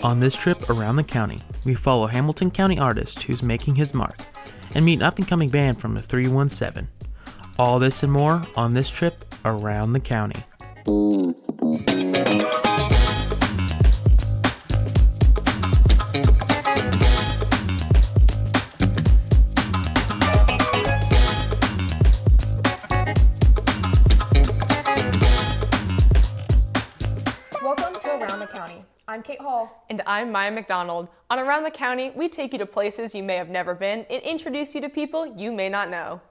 On this trip around the county, we follow Hamilton County artist who's making his mark and meet an up-and-coming band from the 317. All this and more on this trip around the county. I'm Kate Hall. And I'm Maya McDonald. On Around the County, we take you to places you may have never been and introduce you to people you may not know.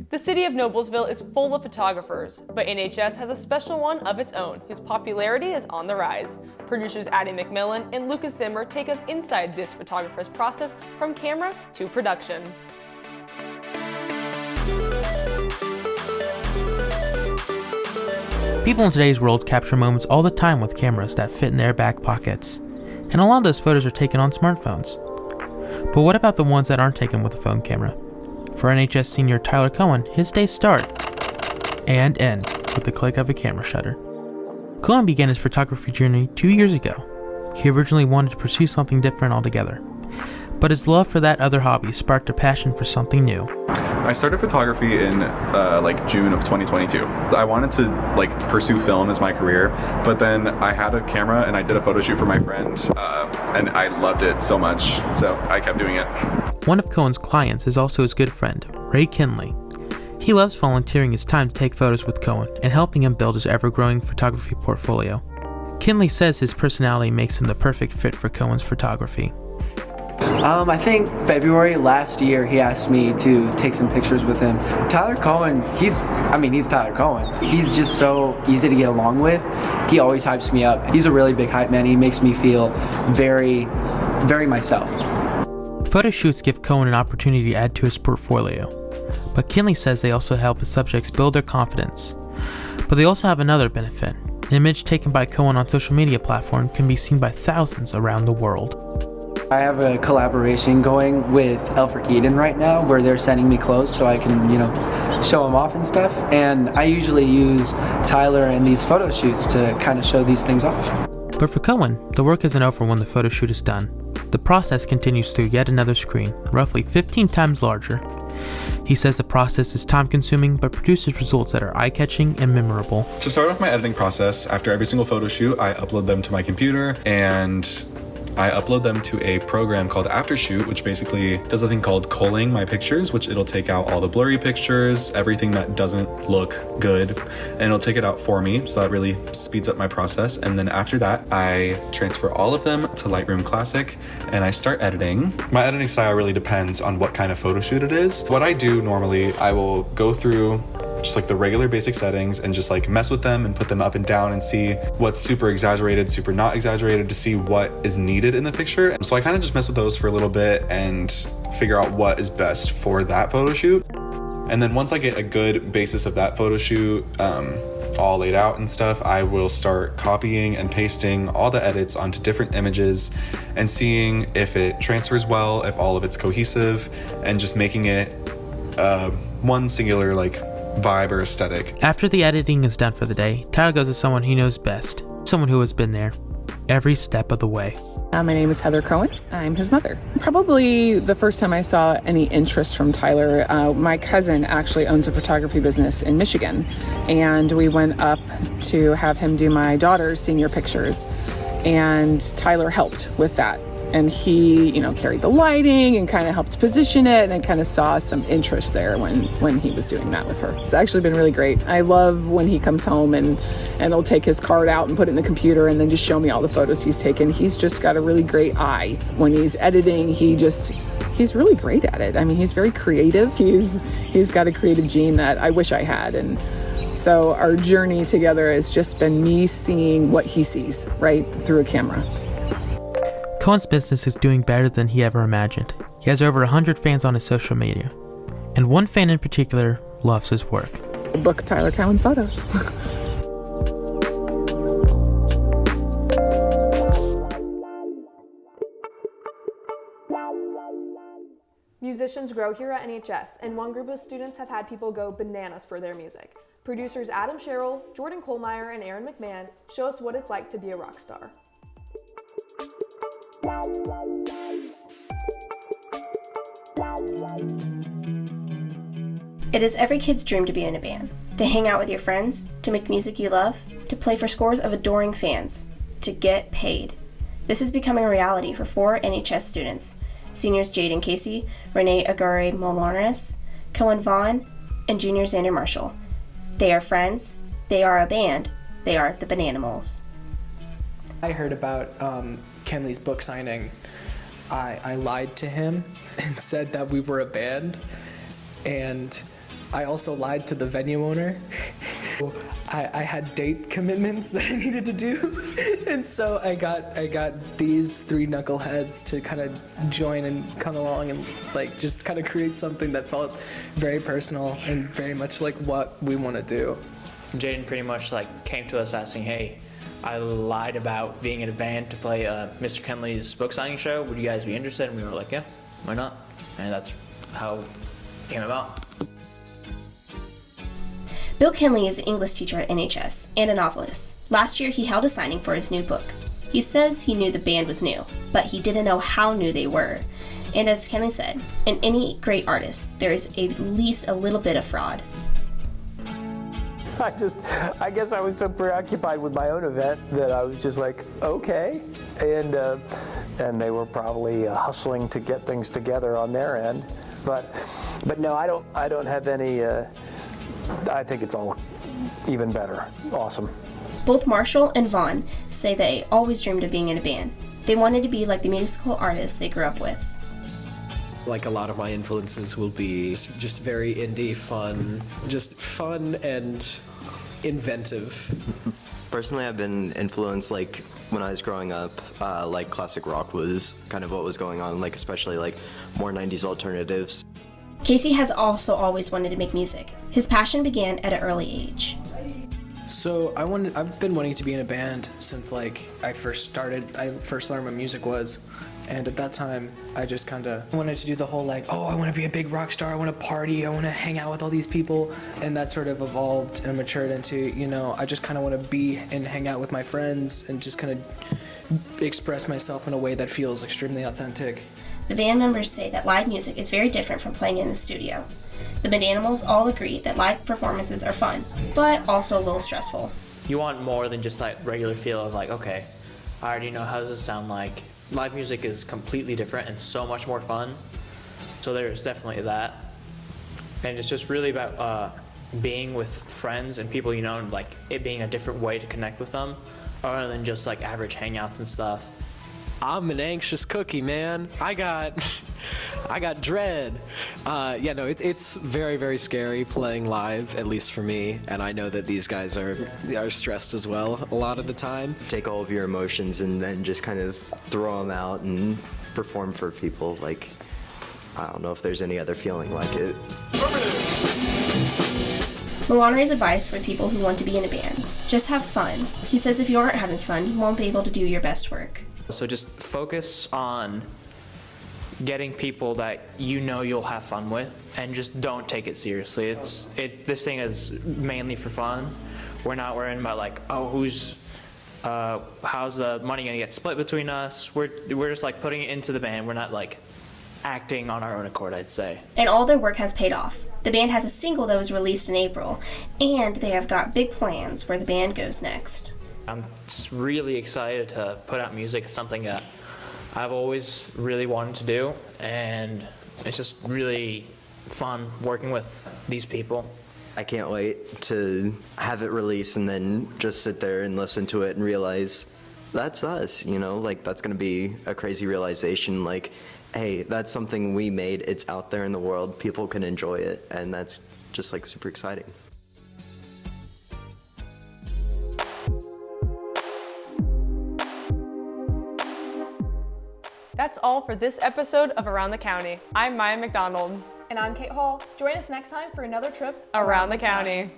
The city of Noblesville is full of photographers, but NHS has a special one of its own, whose popularity is on the rise. Producers Addie McMillan and Lucas Zimmer take us inside this photographer's process from camera to production. People in today's world capture moments all the time with cameras that fit in their back pockets, and a lot of those photos are taken on smartphones. But what about the ones that aren't taken with a phone camera? For NHS senior Tyler Cohen, his days start and end with the click of a camera shutter. Cohen began his photography journey 2 years ago. He originally wanted to pursue something different altogether, but his love for that other hobby sparked a passion for something new. I started photography in June of 2022. I wanted to pursue film as my career, but then I had a camera and I did a photo shoot for my friend, and I loved it so much, so I kept doing it. One of Cohen's clients is also his good friend, Ray Kinley. He loves volunteering his time to take photos with Cohen and helping him build his ever-growing photography portfolio. Kinley says his personality makes him the perfect fit for Cohen's photography. I think February last year he asked me to take some pictures with him. Tyler Cohen, he's Tyler Cohen. He's just so easy to get along with. He always hypes me up. He's a really big hype man. He makes me feel very, very myself. Photo shoots give Cohen an opportunity to add to his portfolio, but Kinley says they also help his subjects build their confidence. But they also have another benefit. An image taken by Cohen on social media platform can be seen by thousands around the world. I have a collaboration going with Elfric Eden right now where they're sending me clothes so I can, show them off and stuff. And I usually use Tyler in these photo shoots to kind of show these things off. But for Cohen, the work isn't over when the photo shoot is done. The process continues through yet another screen, roughly 15 times larger. He says the process is time-consuming but produces results that are eye-catching and memorable. To start off my editing process, after every single photo shoot, I upload them to my computer and I upload them to a program called Aftershoot, which basically does a thing called culling my pictures, which it'll take out all the blurry pictures, everything that doesn't look good, and it'll take it out for me, so that really speeds up my process. And then after that, I transfer all of them to Lightroom Classic, and I start editing. My editing style really depends on what kind of photo shoot it is. What I do normally, I will go through just the regular basic settings and just mess with them and put them up and down and see what's super exaggerated, super not exaggerated, to see what is needed in the picture. So I kind of just mess with those for a little bit and figure out what is best for that photo shoot. And then once I get a good basis of that photo shoot all laid out and stuff, I will start copying and pasting all the edits onto different images and seeing if it transfers well, if all of it's cohesive, and just making it one singular vibe or aesthetic. After the editing is done for the day, Tyler goes to someone he knows best, someone who has been there every step of the way. My name is Heather Cohen. I'm his mother. Probably the first time I saw any interest from Tyler, my cousin actually owns a photography business in Michigan, and we went up to have him do my daughter's senior pictures, and Tyler helped with that. And he, carried the lighting and kind of helped position it, and I kind of saw some interest there when he was doing that with her. It's actually been really great. I love when he comes home and he'll take his card out and put it in the computer and then just show me all the photos he's taken. He's just got a really great eye. When he's editing, he's really great at it. I mean, he's very creative. He's got a creative gene that I wish I had. And so our journey together has just been me seeing what he sees, right, through a camera. Cohen's business is doing better than he ever imagined. He has over 100 fans on his social media, and one fan in particular loves his work. Book Tyler Cohen photos. Musicians grow here at NHS, and one group of students have had people go bananas for their music. Producers Adam Sherrill, Jordan Kohlmeyer, and Aaron McMahon show us what it's like to be a rock star. It is every kid's dream to be in a band, to hang out with your friends, to make music you love, to play for scores of adoring fans, to get paid. This is becoming a reality for 4 NHS students, seniors Jade and Casey, Renee Agare Molores, Cohen Vaughn, and junior Xander Marshall. They are friends, they are a band, they are the Bananimals. I heard about Kenley's book signing. I lied to him and said that we were a band, and I also lied to the venue owner. I had date commitments that I needed to do, and so I got these 3 knuckleheads to kind of join and come along and like just kind of create something that felt very personal and very much like what we want to do. Jaden pretty much like came to us asking, hey, I lied about being in a band to play Mr. Kenley's book signing show. Would you guys be interested? And we were like, yeah, why not? And that's how it came about. Bill Kenley is an English teacher at NHS and a novelist. Last year, he held a signing for his new book. He says he knew the band was new, but he didn't know how new they were. And as Kenley said, in any great artist, there is at least a little bit of fraud. I guess I was so preoccupied with my own event that I was just like, okay. And they were probably hustling to get things together on their end. But no, I don't have any, I think it's all even better. Awesome. Both Marshall and Vaughn say they always dreamed of being in a band. They wanted to be like the musical artists they grew up with. Like a lot of my influences will be just very indie, fun and inventive. Personally, I've been influenced, like, when I was growing up, like, classic rock was kind of what was going on, like, especially, like, more 90s alternatives. Casey has also always wanted to make music. His passion began at an early age. So I've been wanting to be in a band since, like, I first learned what music was. And at that time, I just kind of wanted to do the whole like, oh, I want to be a big rock star, I want to party, I want to hang out with all these people. And that sort of evolved and matured into, you know, I just kind of want to be and hang out with my friends and just kind of express myself in a way that feels extremely authentic. The band members say that live music is very different from playing in the studio. The Bananimals all agree that live performances are fun, but also a little stressful. You want more than just like regular feel of like, okay, I already know how does this sound like. Live music is completely different and so much more fun. So there's definitely that. And it's just really about being with friends and people you know, and like it being a different way to connect with them other than just like average hangouts and stuff. I'm an anxious cookie, man. I got dread. It's very, very scary playing live, at least for me. And I know that these guys are stressed as well a lot of the time. Take all of your emotions and then just kind of throw them out and perform for people. Like, I don't know if there's any other feeling like it. Milanore's advice for people who want to be in a band: just have fun. He says if you aren't having fun, you won't be able to do your best work. So just focus on getting people that you know you'll have fun with, and just don't take it seriously. This thing is mainly for fun. We're not worrying about like, oh, how's the money gonna get split between us? We're just like putting it into the band. We're not like acting on our own accord, I'd say. And all their work has paid off. The band has a single that was released in April, and they have got big plans where the band goes next. I'm just really excited to put out music. It's something that I've always really wanted to do, and it's just really fun working with these people. I can't wait to have it released and then just sit there and listen to it and realize that's us, you know, like that's going to be a crazy realization, like, hey, that's something we made, it's out there in the world, people can enjoy it, and that's just like super exciting. That's all for this episode of Around the County. I'm Maya McDonald. And I'm Kate Hall. Join us next time for another trip Around the County.